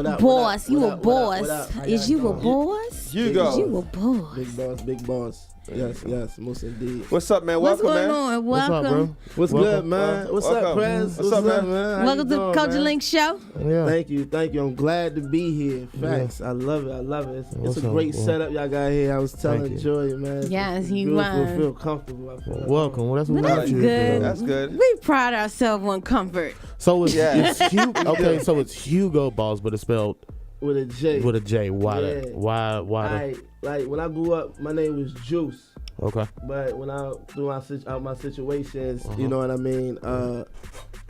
Boss, you a boss. Is you a boss? Jugo. Is you a boss? Big boss. Yes, most indeed. What's up, man? What's Welcome, going man. on? What's up, Welcome. What's good, man? What's up, Prez? What's up, man? How Welcome you to doing, Culture man? Link Show. Yeah. Thank you. I'm glad to be here. Facts. I love it. It's a great setup y'all got here. I was telling Joy, man. Yes, you beautiful. are. Feel comfortable. I feel like Welcome. Well, that's what That's we good. That's good. We pride ourselves on comfort. So it's, Yeah. it's Hugo. Okay, so it's Hugo Boss, but it's spelled with a J. with a J. Why? Yeah. Why? Like when I grew up, my name was Juice. Okay. But when I through my situations, you know what I mean.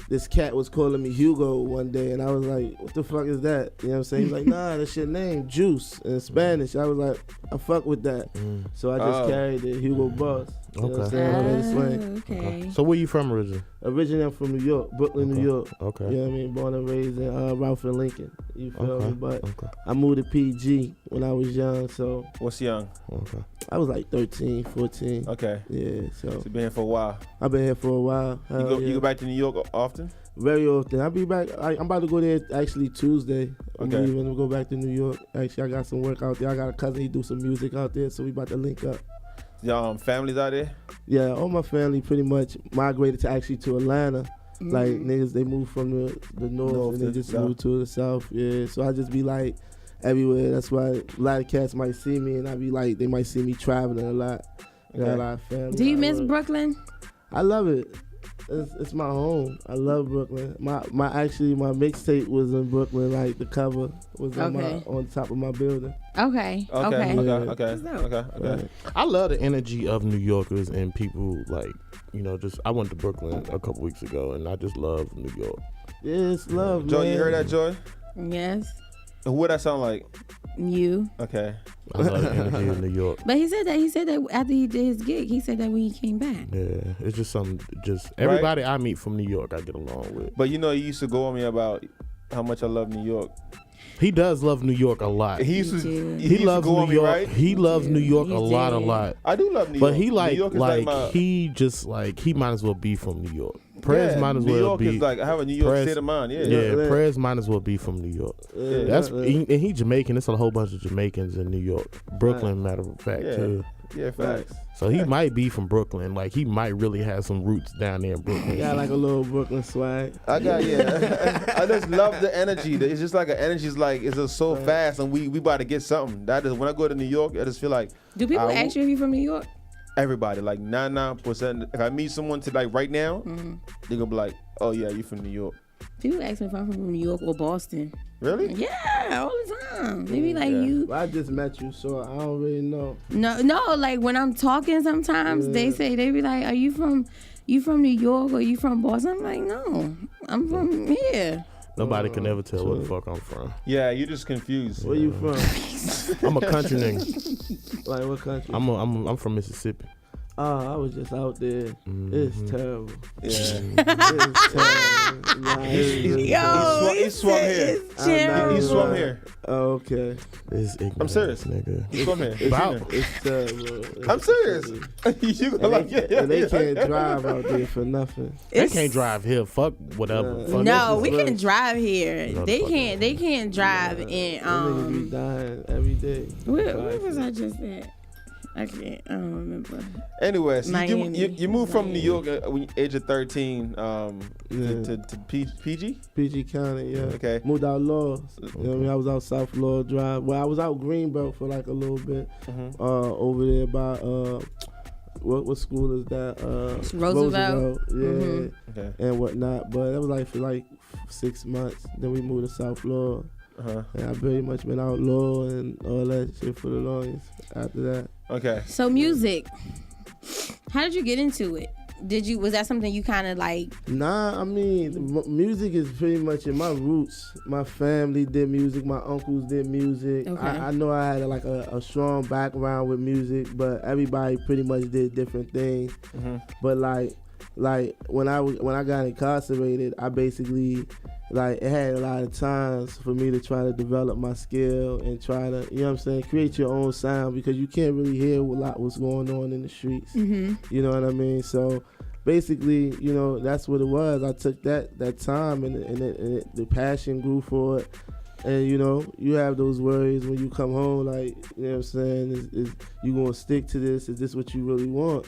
This cat was calling me Hugo one day, and I was like, "What the fuck is that?" You know what I'm saying? He's like, "Nah, that's your name, Juice," in Spanish. I was like, "I fuck with that," so I just carried it, Hugo Boss. You know what I'm saying? I made it swing. Okay. So where you from originally? Originally, I'm from New York, Brooklyn, New York. Okay. You know what I mean? Born and raised in Ralph and Lincoln. You feel me? But Okay. I moved to PG when I was young, so What's young? Okay. I was like 13, 14. Okay. Yeah, so So you've been here for a while. I've been here for a while. You go back to New York often? Very often. I'll be back. I'm about to go there actually Tuesday. I'm Okay. leaving to go back to New York. Actually, I got some work out there. I got a cousin. He do some music out there, so we about to link up. Y'all families out there? Yeah, all my family pretty much migrated to Atlanta. Like niggas, they moved from the north and they just moved to the south. Yeah, so I just be like everywhere. That's why a lot of cats might see me and I be like, they might see me traveling a lot. Got a lot of family. Do you miss Brooklyn? I love it. It's my home. I love Brooklyn. My mixtape was in Brooklyn. Like the cover was on top of my building. Okay. Okay. I love the energy of New Yorkers and people like, just I went to Brooklyn a couple weeks ago and I just love New York. Yeah, it's love, Joy, man. you heard that, Joy? Yes. What that sound like? You. Okay. I love the energy of New York. But he said that after he did his gig, he said that when he came back. Yeah, it's just everybody I meet from New York I get along with. But you used to go on me about how much I love New York. He does love New York a lot. He loves New York. Right? He loves New York a lot. I do love New York. But he New York is he might as well be from New York. Prez might as New well York be. Is like I have a New York state of mind. Yeah. Prez might as well be from New York. And he Jamaican. There's a whole bunch of Jamaicans in New York. Brooklyn, matter of fact, too. Yeah, facts. So he might be from Brooklyn. Like he might really have some roots down there in Brooklyn. Got like a little Brooklyn swag. I just love the energy. It's just like an energy is like it's just so fast, and we about to get something. That is when I go to New York, I just feel like. Do people ask you if you're from New York? Everybody, like 99%. If I meet someone right now, they're gonna be like, "Oh yeah, you from New York." People ask me if I'm from New York or Boston. Really? Yeah, all the time. They be like, you. Well, I just met you, so I don't really know. No, like when I'm talking sometimes, they be like, are you from New York or you from Boston? I'm like, no, I'm from here. Nobody can ever tell where the fuck I'm from. Yeah, you're just confused. Where you from? I'm a country nigga. Like what country? I'm from Mississippi. Oh, I was just out there. It's terrible. Yeah. It's terrible. Nah, he swum here. He swum here. Oh, okay. I'm serious, nigga. He swum here. It's terrible. I'm serious. You go like they can't drive out there for nothing. They can't drive here. Fuck whatever. No, we can drive here. They can't drive in. Niggas be dying every day. Where was I just at? I don't remember. Anyway, so you moved from New York when you age of 13 to PG? PG County, yeah. Okay. Moved out Law. You know what I mean? I was out South Law Drive. Well, I was out Greenbelt for like a little bit. Over there by what school is that? Roosevelt. Yeah. Okay. And whatnot. But that was like for like 6 months. Then we moved to South Law. And I very much been out Law and all that shit for the longest after that. Okay. So music, how did you get into it? Was that something you kind of like? Nah, I mean, music is pretty much in my roots. My family did music. My uncles did music. Okay. I know I had like a strong background with music, but everybody pretty much did different things. But like when I got incarcerated, I basically it had a lot of times for me to try to develop my skill and try to, you know what I'm saying, create your own sound because you can't really hear a lot what's going on in the streets. You know what I mean? So basically, that's what it was. I took that time and the passion grew for it. And you know, you have those worries when you come home, like, you know what I'm saying, is you gonna stick to this? Is this what you really want?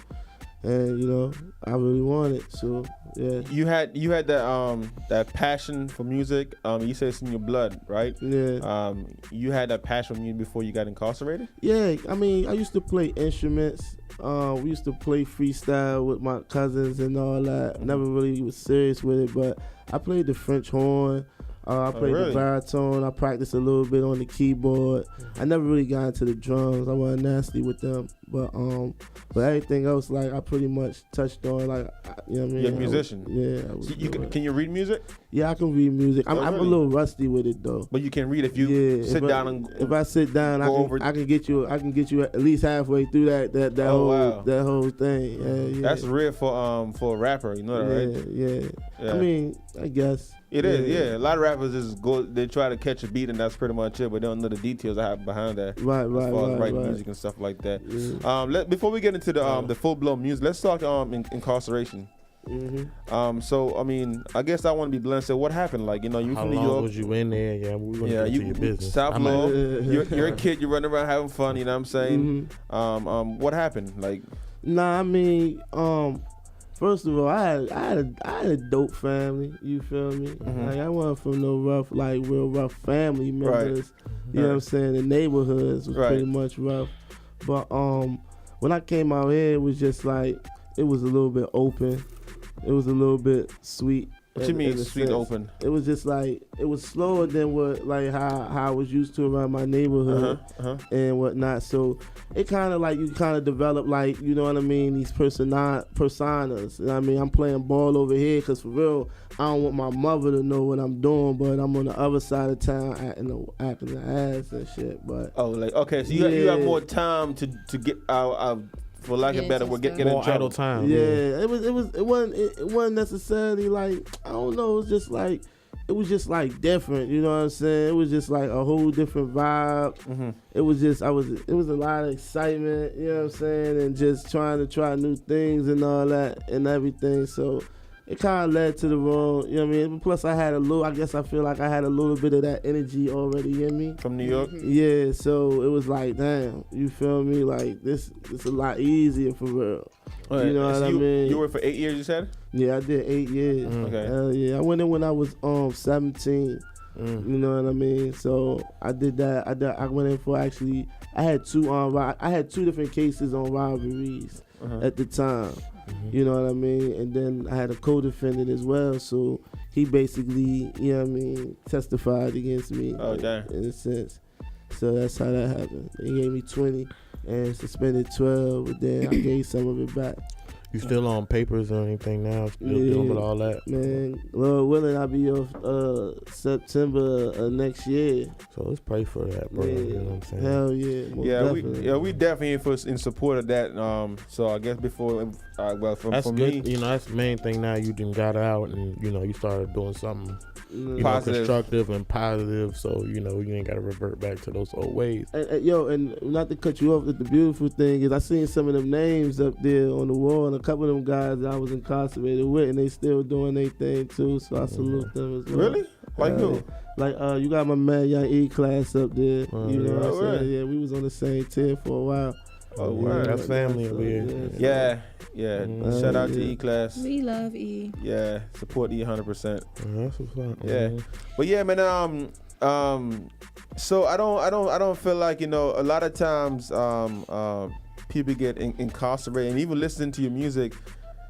And you know, I really want it. So yeah. You had that passion for music. You said it's in your blood, right? Yeah. You had that passion for music before you got incarcerated? Yeah, I mean, I used to play instruments. We used to play freestyle with my cousins and all that. Never really was serious with it, but I played the French horn. I played the baritone. I practiced a little bit on the keyboard. I never really got into the drums. I wasn't nasty with them, but everything else, like, I pretty much touched on, like, you know what I mean. You're a musician. Can you read music? Yeah, I can read music. I'm a little rusty with it though. But you can read if you sit down and if I sit down, I can get you at least halfway through that whole thing. Yeah. That's rare for a rapper. You know that, right? Yeah. I mean, I guess. It is, yeah. A lot of rappers just they try to catch a beat and that's pretty much it, but they don't know the details I have behind that. Right. As far as writing music and stuff like that. Yeah. Before we get into the full blown music, let's talk incarceration. Mm-hmm. So I mean, I guess I want to be blunt. So what happened? Like, you know, you from New York. How long was you in there? Yeah, we want to get into your business. South Law. You're a kid. You're running around having fun. You know what I'm saying? Mm-hmm. What happened? Like, nah, I mean, first of all, I had a dope family. You feel me? Mm-hmm. Like, I wasn't from no real rough family members. Right. You know what I'm saying? The neighborhoods was pretty much rough. But when I came out here, it was just like, it was a little bit open. It was a little bit sweet. What you mean sweet open? It was just like, it was slower than how I was used to around my neighborhood and whatnot. So it kind of like, you kind of develop, like, you know what I mean, these personas. You know what I mean? I'm playing ball over here because for real, I don't want my mother to know what I'm doing, but I'm on the other side of town acting the ass and shit. But okay, so you have more time to get out. For lack of better word, get in more idle time. Yeah, it wasn't necessarily like, I don't know. It was just like different. You know what I'm saying? It was just like a whole different vibe. Mm-hmm. It was a lot of excitement. You know what I'm saying? And just trying to try new things and all that and everything. So it kind of led to the wrong, you know what I mean? Plus I feel like I had a little bit of that energy already in me. From New York? Yeah, so it was like, damn, you feel me? Like, this is a lot easier for real. Right. You know what I mean? You worked for 8 years, you said? Yeah, I did 8 years. Okay. Hell yeah. I went in when I was 17. You know what I mean? So I did that. I went in for I had two different cases on robberies at the time. You know what I mean? And then I had a co-defendant as well, so he basically, you know what I mean, testified against me. Oh, damn. In a sense. So that's how that happened. He gave me 20 and suspended 12, but then I gave some of it back. You still on papers or anything now? Still dealing with all that? Man, Lord willing, I'll be off September next year. So let's pray for that, bro. Yeah. You know what I'm saying? Hell yeah. We definitely in support of that. So I guess before, that's good. Me, you know, that's the main thing. Now you done got out and you know you started doing something. Constructive and positive, so you know you ain't gotta revert back to those old ways. And not to cut you off, but the beautiful thing is I seen some of them names up there on the wall, and a couple of them guys that I was incarcerated with, and they still doing their thing too. So I salute them as well. Really? Like who? Like you got my man Young E class up there. You know what I'm saying? Yeah, we was on the same tier for a while. Oh, word. That's family over here. Yeah. Shout out to E-Class. We love E. Yeah, support E 100%. That's what's up. Yeah, but yeah, man. So I don't feel like, you know, a lot of times people get incarcerated, and even listening to your music,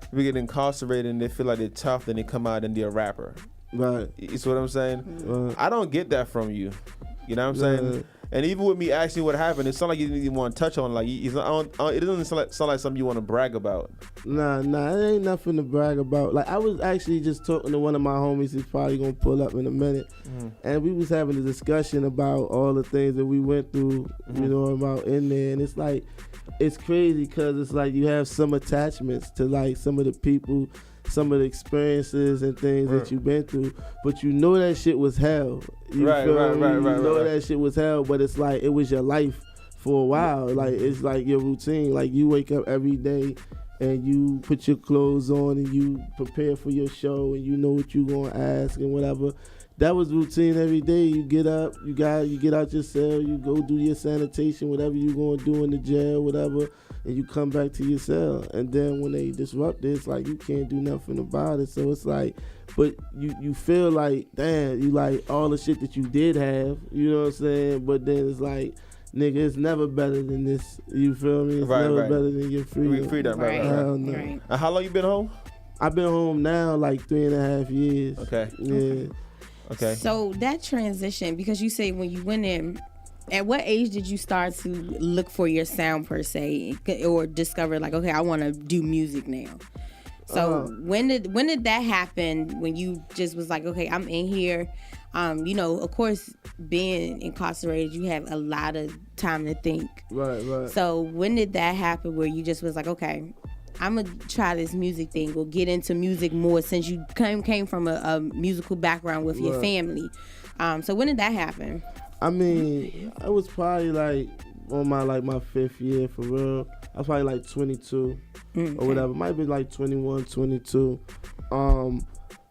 people get incarcerated and they feel like they're tough, then they come out and they're a rapper. Right. You see what I'm saying? I don't get that from you. You know what I'm saying? And even with me asking what happened, it sounds like you didn't even want to touch on. Like, it doesn't sound like something you want to brag about. Nah, it ain't nothing to brag about. Like, I was actually just talking to one of my homies who's probably going to pull up in a minute. And we was having a discussion about all the things that we went through, you know, about in there. And it's like, it's crazy because it's like you have some attachments to, like, some of the people, some of the experiences and things that you've been through, but you know that shit was hell. You know that shit was hell, but it's like it was your life for a while. Like, it's like your routine. Like, you wake up every day and you put your clothes on and you prepare for your show and you know what you gonna ask and whatever. That was routine every day. You get up, you get out your cell, you go do your sanitation, whatever you gonna do in the jail, whatever, and you come back to your cell. And then when they disrupt it, it's like you can't do nothing about it. So it's like, but you feel like, damn, you like all the shit that you did have, you know what I'm saying? But then it's like, nigga, it's never better than this. You feel me? It's never better than your freedom. Freedom, right. Right. How long you been home? I've been home now like 3.5 years. Okay. Yeah. Okay. So that transition, because you say when you went in, at what age did you start to look for your sound per se, or discover like, okay, I want to do music now? So when did that happen? When you just was like, okay, I'm in here. You know, of course, being incarcerated, you have a lot of time to think. Right. So when did that happen where you just was like, okay, I'm gonna try this music thing or get into music more, since you came from a musical background with your family. So when did that happen? I mean, I was probably like on my 5th year for real. I was probably like 22 or whatever. Might be like 21, 22.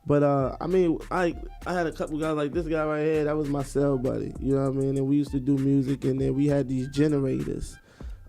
But I mean, I had a couple guys like this guy right here. That was my cell buddy. You know what I mean? And we used to do music, and then we had these generators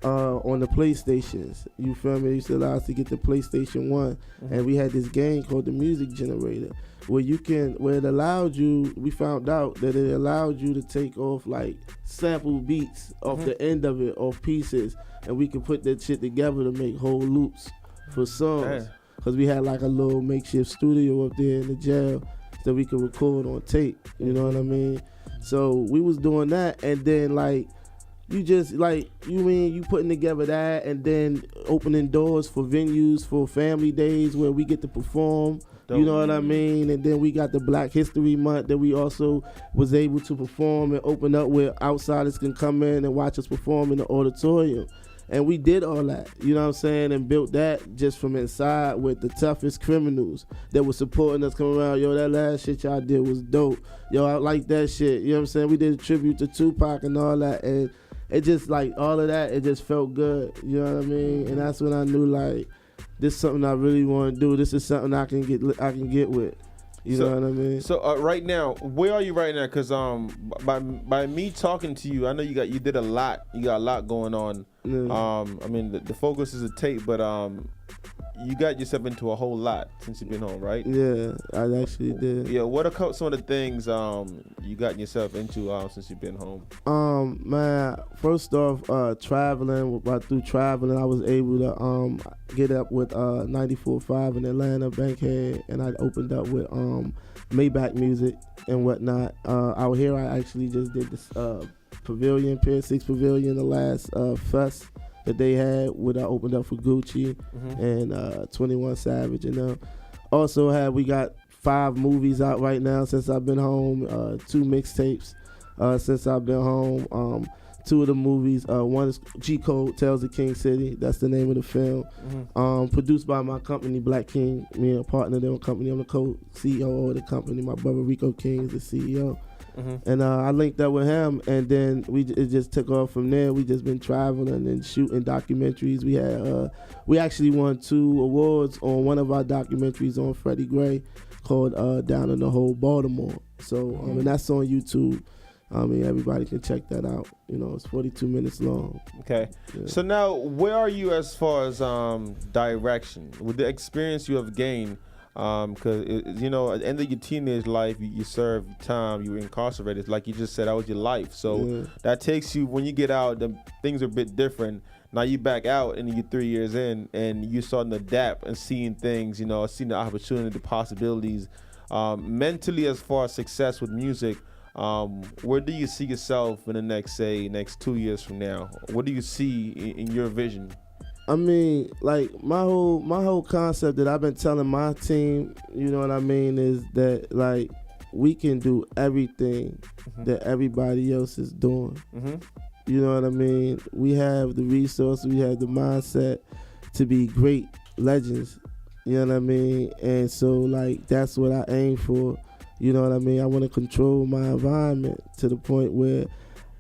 on the PlayStations. You feel me? They used to allow us to get the PlayStation 1, and we had this game called the Music Generator, where it allowed you. We found out that it allowed you to take off like sample beats off the end of it, off pieces, and we could put that shit together to make whole loops for songs. Because we had like a little makeshift studio up there in the jail that we could record on tape. You know what I mean? So we was doing that, and then like, you just like, you putting together that, and then opening doors for venues for family days where we get to perform. You know what I mean? And then we got the Black History Month that we also was able to perform and open up where outsiders can come in and watch us perform in the auditorium. And we did all that, you know what I'm saying, and built that just from inside with the toughest criminals that were supporting us coming around. Yo, that last shit y'all did was dope. Yo, I like that shit. You know what I'm saying? We did a tribute to Tupac and all that, and it just like all of that, it just felt good. You know what I mean? And that's when I knew like, this is something I really want to do. This is something I can get with. You know what I mean? So right now, where are you right now? Because by me talking to you, I know you did a lot. You got a lot going on. Yeah. I mean, the focus is a tape, but you got yourself into a whole lot since you've been home, right? Yeah, I actually did. Yeah, what are some of the things you got yourself into since you've been home? Man, first off, traveling. Through traveling, I was able to get up with 94.5 in Atlanta, Bankhead, and I opened up with Maybach music and whatnot. Out here, I actually just did this Pavilion, Pier 6 Pavilion, the last fest that they had, when I opened up for Gucci and 21 Savage, and them. Also we got 5 movies out right now since I've been home, 2 mixtapes since I've been home. 2 of the movies, one is Jugo, Tales of King City, that's the name of the film. Produced by my company, Black King, me and a partner in the company. I'm the co-CEO of the company. My brother Rico King is the CEO. And I linked up with him, and then it just took off from there. We just been traveling and shooting documentaries. We actually won 2 awards on one of our documentaries on Freddie Gray called Down in the Hole, Baltimore. So and that's on YouTube. I mean, everybody can check that out. You know, it's 42 minutes long. Okay. Yeah. So now, where are you as far as direction? With the experience you have gained, because you know, at the end of your teenage life, you served time, you were incarcerated. Like you just said, that was your life. So that takes you, when you get out, things are a bit different. Now you back out and you're 3 years in, and you're starting to adapt and seeing things. You know, seeing the opportunity, the possibilities. Mentally, as far as success with music, where do you see yourself in the next 2 years from now? What do you see in your vision? I mean, like my whole concept that I've been telling my team, you know what I mean, is that like we can do everything that everybody else is doing. You know what I mean? We have the resources, we have the mindset to be great legends. You know what I mean? And so like that's what I aim for. You know what I mean? I want to control my environment to the point where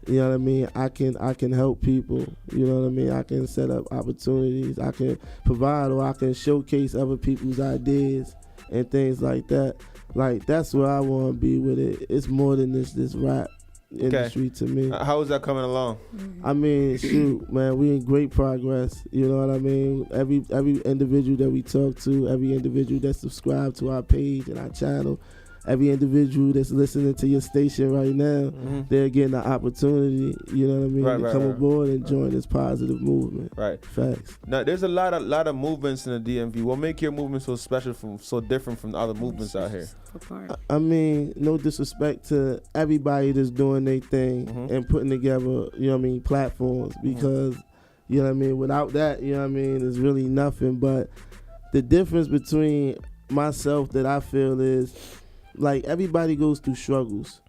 you know what I mean, I can help people, you know what I mean, I can set up opportunities, I can provide, or I can showcase other people's ideas and things like that. Like, that's where I want to be with it. It's more than this rap industry to me. How is that coming along? I mean, shoot, man, we in great progress. You know what I mean? Every individual that we talk to, every individual that subscribed to our page and our channel, every individual that's listening to your station right now, they're getting the opportunity, you know what I mean, to come aboard and join this positive movement. Right. Facts. Now, there's a lot of movements in the DMV. What make your movement so special, so different from the other movements out here? I mean, no disrespect to everybody that's doing their thing and putting together, you know what I mean, platforms, because, you know what I mean, without that, you know what I mean, there's really nothing. But the difference between myself that I feel is, like, everybody goes through struggles,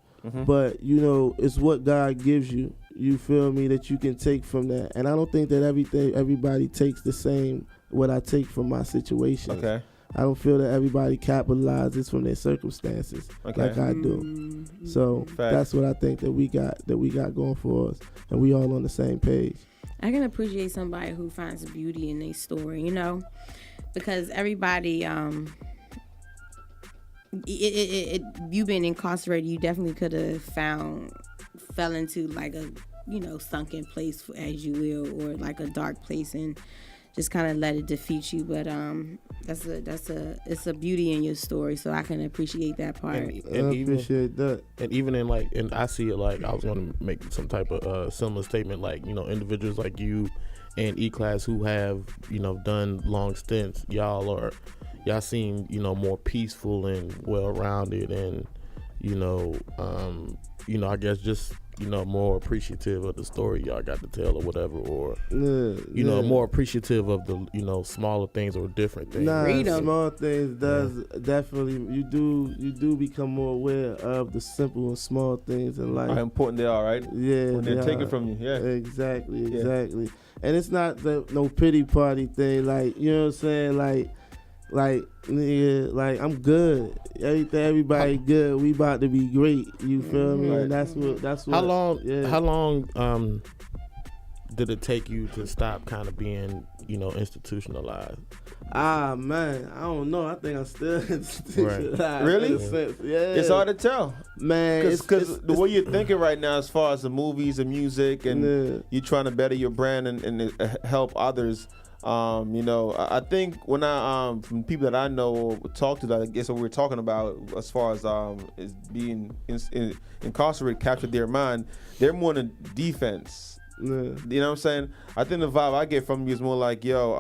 but, you know, it's what God gives you, you feel me, that you can take from that. And I don't think that everybody takes the same what I take from my situation. Okay. I don't feel that everybody capitalizes from their circumstances like I do. So that's what I think that we got going for us, and we all on the same page. I can appreciate somebody who finds beauty in their story, you know, because everybody, you been incarcerated, you definitely could have fell into like a, you know, sunken place, as you will, or like a dark place, and just kind of let it defeat you. But it's a beauty in your story, so I can appreciate that part. And appreciate that. And even and I see it like, I was going to make some type of similar statement, like, you know, individuals like you and E-Class who have, you know, done long stints, y'all seem, you know, more peaceful and well-rounded, and, you know, I guess just, you know, more appreciative of the story y'all got to tell or whatever, or, you know, more appreciative of the, you know, smaller things or different things. Small things does definitely, you do become more aware of the simple and small things in life. How important they are, right? Yeah. When they're taken from you, Exactly. And it's not no pity party thing, like, you know what I'm saying, like nigga, like, I'm good. Everybody good. We about to be great. You feel me? And that's what. How long did it take you to stop kind of being, you know, institutionalized? Man, I don't know. I think I'm still institutionalized. Right. Really? Yeah. It's hard to tell, man. Because the way you're thinking right now, as far as the movies and music, and you trying to better your brand and help others. You know, I think when from people that I know or talk to, that I guess what we're talking about as far as is being incarcerated, captured their mind, they're more in defense. You know what I'm saying? I think the vibe I get from you is more like, yo,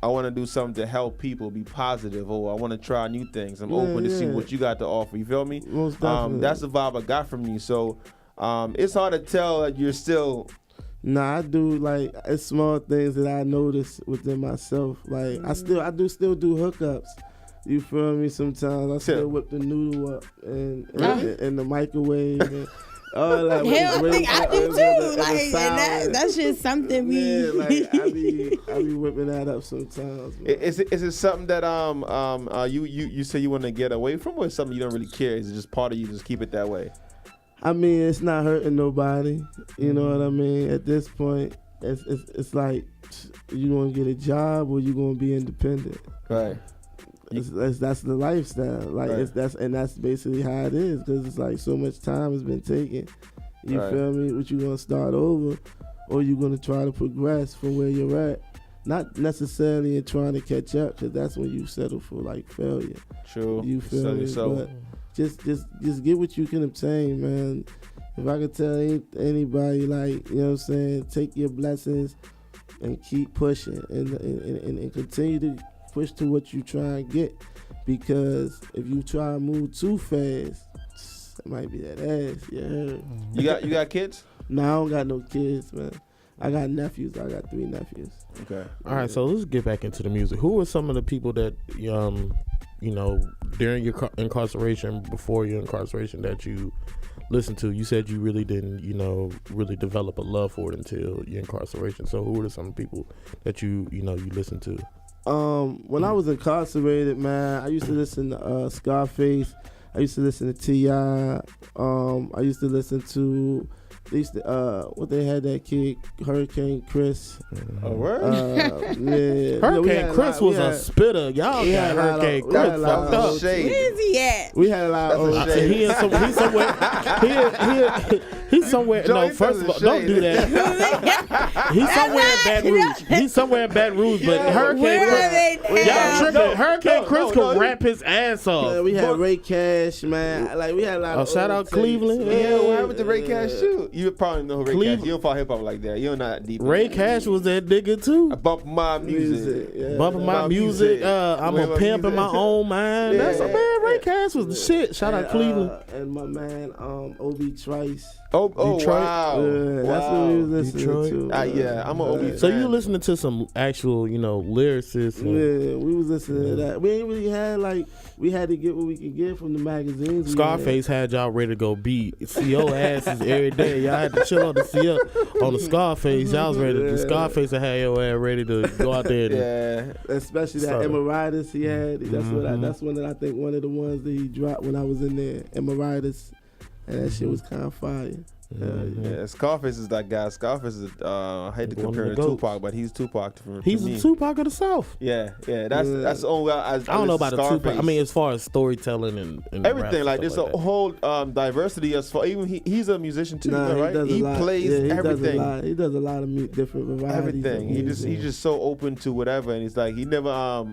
I want to do something to help people, be positive, or I want to try new things. I'm open to see what you got to offer. You feel me? Most definitely. That's the vibe I got from you. So it's hard to tell that you're still. Nah, I do, like, it's small things that I notice within myself. Like, I still do hookups. You feel me? Sometimes I still whip the noodle up and the microwave and all that. Hell, I do too. Like, and that's just something we. Yeah, like, I be whipping that up sometimes. Man. Is it something that you say you want to get away from, or is something you don't really care? Is it just part of you? Just keep it that way. I mean, it's not hurting nobody. You know what I mean? At this point, it's like, you gonna get a job or you gonna be independent. Right. That's the lifestyle. Like, right. That's basically how it is, because it's like so much time has been taken. You feel me? What you gonna start over, or you gonna try to progress from where you're at? Not necessarily in trying to catch up, because that's when you settle for like failure. True. You feel me? But just get what you can obtain, man. If I could tell anybody, like, you know what I'm saying, take your blessings and keep pushing and continue to push to what you try and get, because if you try and move too fast, it might be that ass. Yeah. You got kids? No, I don't got no kids, man. I got nephews. I got 3 nephews. Okay. All right, so let's get back into the music. Who are some of the people that you know, during your incarceration, before your incarceration, that you listened to? You said you really didn't, you know, really develop a love for it until your incarceration. So who are some people that you listened to? When I was incarcerated, man, I used to listen to Scarface. I used to listen to T.I. I used to listen to They used to, what they had that kid, Hurricane Chris. Oh, word? Yeah. Hurricane Chris was a spitter. Y'all got Hurricane Chris fucked up. Where is he at? We had a lot of He's somewhere. Joe, No, first of all, don't do that. He's somewhere in Baton Rouge. He's somewhere in Baton Rouge, but Hurricane Where are they Chris, now? y'all tripping. Hurricane Chris could no. rap his ass off. we had Ray Cash, man. Like we had a lot of shout out old tapes, Cleveland. man. Yeah, what happened to Ray Cash too? You probably know who Ray Cleveland. Cash. You don't follow hip hop like that. You're not deep. Ray Cash was that nigga too. I bump my music. Yeah. Bumping my My music. music. I'm a With my pimp in my music. own mind. Yeah. That's a man. Ray Cash was the shit. Shout out Cleveland. And my man, Obi Trice. Oh, Detroit. wow. That's what we was listening Detroit. to. Yeah, I'm an Obi So fan. you listening to some actual, lyricists? And, Yeah, we was listening to that. We ain't really had we had to get what we could get from the magazines. we Scarface had y'all ready to go beat CO asses every day. Y'all had to chill on the CO on the Scarface. Y'all was ready to Scarface had your ass ready to go out there. And, Yeah. had. Especially that So- Emeritus he had. That's one that I think one of the ones that he dropped when I was in there. Emeritus, and that shit was kind of fire. Yeah, Scarface is that guy. Scarface is, I hate to One of compare the him to goats. Tupac, but he's Tupac for He's me. the Tupac of the South. Yeah, that's the only guy. I don't know about the Tupac. I mean, as far as storytelling and everything rap like and there's stuff a like that. whole diversity as far. Even he's a musician too, Nah, right? does a He lot. plays Yeah, he everything. Does a lot. He does a lot of different varieties. Everything. of He's music. just so open to whatever, and he's like he never.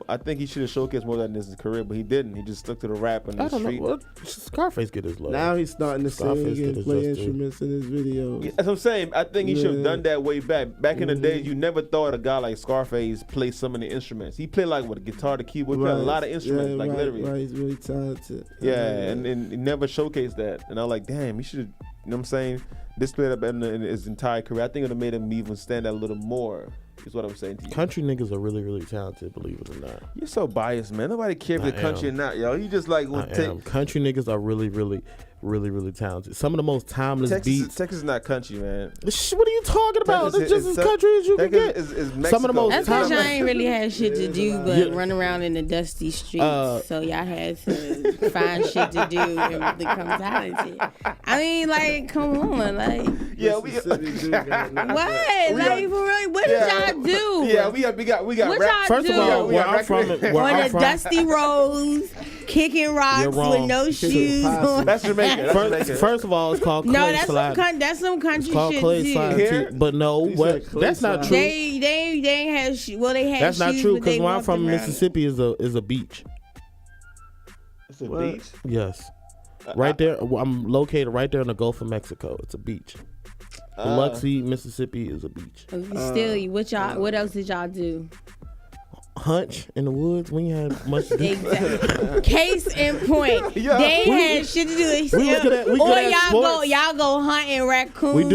I think he should have showcased more than in his career, but he didn't. He just stuck to the rap and I the don't know. street. What Scarface get his love. Now he's starting to sing Scarface and did play his just due. instruments in his videos. Yeah, that's what I'm saying. I think he should have Yeah. done that way back. Back in the days, you never thought a guy like Scarface played so many instruments. He played like with a guitar, the keyboard, he played a lot of instruments, like literally. Right, he's really talented. Yeah, and he never showcased that. And I'm like, damn, he should have, you know what I'm saying, displayed up in his entire career. I think it would have made him even stand out a little more, is what I'm saying to you. Country niggas are really, really talented, believe it or not. You're so biased, man. Nobody cares if I the country am. or not, yo. You just like, will I take. am. Country niggas are really, really, really, really talented. Some of the most timeless beats. Texas is not country, man. What are you talking about? Texas It's just is- as country as you can Texas get. is Mexico. Some of the most That's because y'all timeless. ain't really had shit to do but Yeah. run around in the dusty streets. Uh, So y'all had to find shit to do and become talented. I mean, like, come on, like, Yeah, we. Mississippi do got it. what? Like, for real, what did y'all do? Yeah, we got What rap. y'all First of do? all, we where got I'm from, record- where On I'm the from, dusty roads, kicking rocks You're with wrong. no shoes on. That's Jamaica. That's Jamaica. First of all, it's called No, clay that's slide. that's some It's country called shit clay too. slide Here? too. But no, You what? said clay That's not slide. true. They ain't had well they had That's not shoes, true but they because where I'm walked from, around. Mississippi is a beach. It's a What? beach. Yes, right there. I'm located right there in the Gulf of Mexico. It's a beach. Biloxi, Mississippi is a beach. Still, what else did y'all do? Hunch in the woods. We ain't had much to do. Exactly. Case in point, Yeah. they ain't had shit to do. We good at or sports. y'all go hunting raccoons. We and-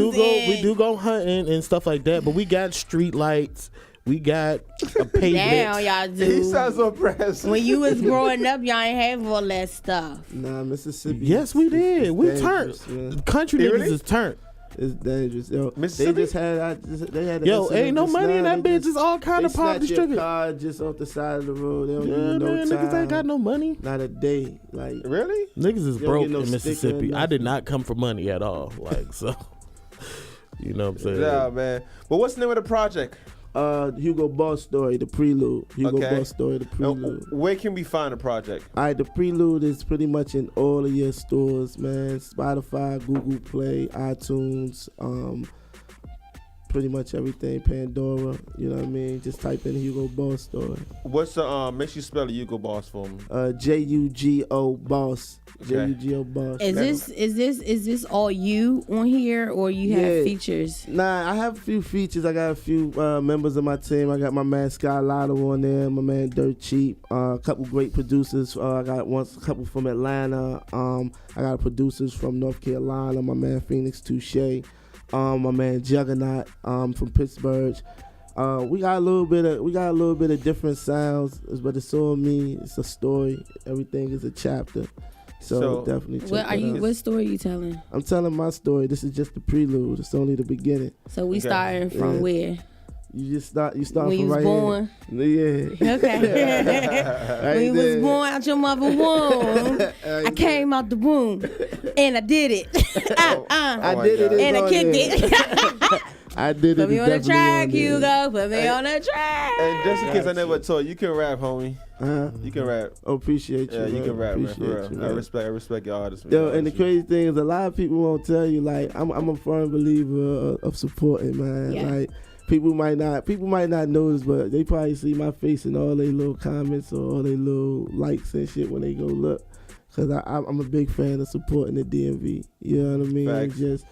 do go hunting and stuff like that. But we got street lights. We got a pavement. Damn, y'all He do. sounds so pressed. When you was growing up, y'all ain't have all that stuff. Nah, Mississippi. Yes, we did. it's We dangerous, turned. man. Country Hey, niggas really? is turned. It's dangerous. Yo, Mississippi? they just had. They had. an Yo, incident ain't no just money in now. that They bitch. just- It's all kind They of pop snatch your distributed. car just off the side of the road. They don't give Yeah, you no man, time. niggas ain't got no money. Not a day. Like Really? Niggas is don't broke get no in sticker or Mississippi. I nothing. did not come for money at all. Like so, you know what I'm saying? Yeah, man. But what's the name of the project? Hugo Boss Story, the prelude. Hugo Okay. Boss Story, the prelude. Where can we find the project? All right, the prelude is pretty much in all of your stores, man. Spotify, Google Play, iTunes, pretty much everything. Pandora, you know what I mean? Just type in Hugo Boss Story. What's the make sure you spell the Jugo Boss for me. Jugo Boss. Okay. Jugo Boss. Is this all you on here, or you have Yeah. features? Nah, I have a few features. I got a few members of my team. I got my man Sky Lotto on there, my man Dirt Cheap, a couple great producers. I got a couple from Atlanta. I got producers from North Carolina, my man Phoenix Touche, my man Juggernaut from Pittsburgh. We got a little bit of different sounds, but it's all me. It's a story. Everything is a chapter. So definitely check that out. What story you telling? I'm telling my story. This is just the prelude. It's only the beginning. So we Okay. starting from Yeah. where? You start when from you was right born. here. Yeah. Okay. When you was born out your mother womb, I came out the womb and I did it. I did it. And I kicked it. I did it. Put me on the definitely track, there. Hugo. Put me on the track. And just in case I never told you can rap, homie. Uh-huh. You can rap. Oh, appreciate you. Yeah, you man. can rap, man. Appreciate For real. you, I man. respect your artists. Yo, and the crazy thing is, a lot of people won't tell you. Like, I'm a firm believer of supporting, man. Yeah. Like, people might not notice, but they probably see my face in all their little comments or all their little likes and shit when they go look. Cause I'm a big fan of supporting the DMV. You know what I mean? Facts.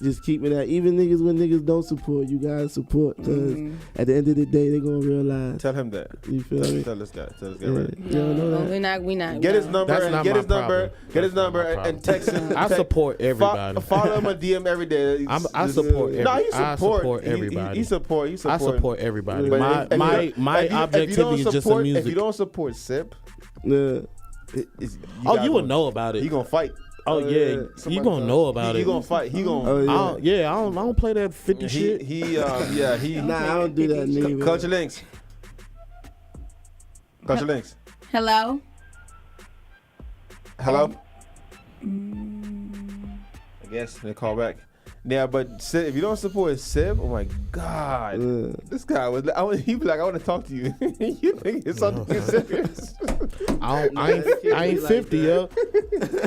Just keeping that. Even niggas when niggas don't support, you guys support. Cause at the end of the day, they gonna realize. Tell him that. You feel me? Tell this guy. Right. You don't know that? We're not. Get his number. That's And not get my his number. problem. Get his That's not number my and text him. I support everybody. Follow him on DM every day. I support everybody. No, he I support everybody. He support. I support everybody. But My objectivity is just the music. If you don't support SIP, Yeah. You would know about it. He gonna fight. Oh yeah, you gonna know about it. He gonna fight. He gonna. Oh, yeah. I don't play that 50 shit. He. Nah, I don't do that neither. Culture Links. Culture Links. Hello. Hello. I guess they call back. Yeah, but Sib, if you don't support Sib, oh my God, this guy was. He be like, I want to talk to you. You think it's something serious? I ain't 50, yo.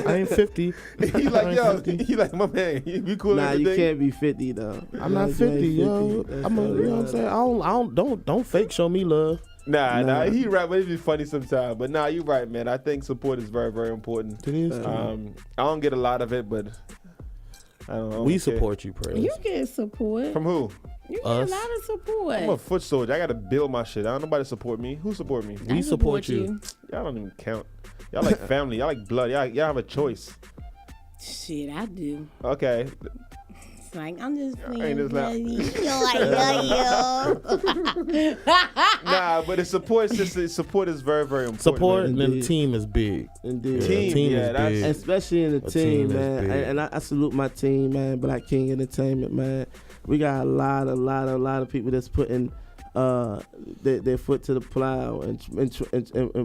I ain't 50. He like, yo, he like, my man, you be cool. Nah, you can't be 50 though. I'm not 50, yo. You know what I'm saying? I don't fake show me love. Nah, he right, but it be funny sometimes. But nah, you right, man. I think support is very, very important. It is. I don't get a lot of it, but I don't know. We support you, Prez. You get support. From who? You get Us. a lot of support. I'm a foot soldier. I gotta build my shit. I don't nobody support me. Who support me? We support you. Y'all don't even count. Y'all like family. Y'all like blood. Y'all have a choice. Shit, I do. Okay. It's like I'm just Ain't playing. this loud? Yo. Nah, but the support system, support is very, very important. Support man. and then the Indeed. team is big. Indeed. Team, yeah, is that's- big. Especially in the A team, team is man. big. And I salute my team, man. Black King Entertainment, man. We got a lot of people that's putting their foot to the plow and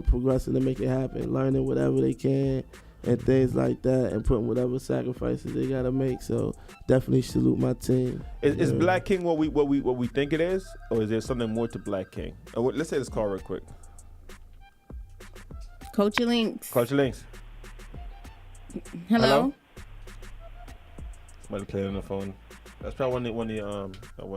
progressing to make it happen, learning whatever they can and things like that, and putting whatever sacrifices they gotta make. So definitely salute my team. Is Yeah. Black King what we think it is, or is there something more to Black King? Let's say this call real quick. Culture Links. Culture Links. Hello. Somebody playing on the phone. That's probably one of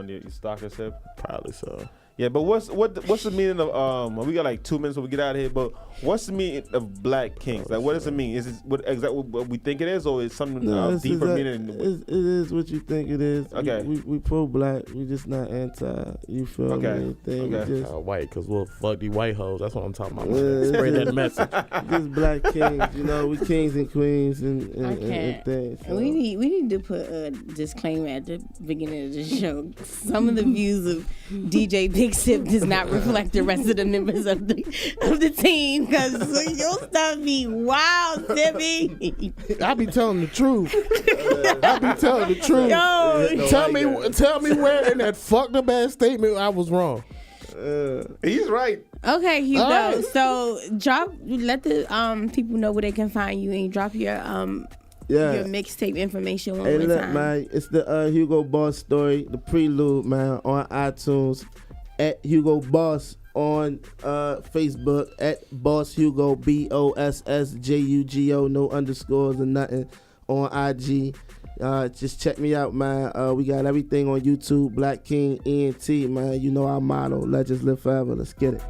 your stalkers said. Probably so. Yeah, but what's the meaning of we got like 2 minutes when we get out of here, but what's the meaning of Black Kings? Like, what does it mean? Is it exactly what we think it is, or is something It's deeper exact- meaning? It is what you think it is. Okay. We pro black. We just not anti. You feel Okay. me? Anything. Okay. We just, White, because we'll fuck these white hoes. That's what I'm talking about. Yeah. Spray that message. just black kings. You know, we kings and queens and can't. things. So. We need to put a disclaimer at the beginning of the show. Some of the views of DJ Big Sip does not reflect the rest of the members of the team, because your stuff be wild, Sippy. I be telling the truth. I be telling the truth. Yo, Tell me where in that fucked up ass statement I was wrong. He's right. okay, Hugo. All right. So let the people know where they can find you, and drop your mixtape information one Hey, more look, time. man, it's the Hugo Boss story, the prelude, man, on iTunes, at Hugo Boss, on Facebook, at Boss Hugo, BOSSJUGO, no underscores or nothing, on IG. Just check me out, man. We got everything on YouTube, Black King ENT, man. You know our motto, legends live forever. Let's get it.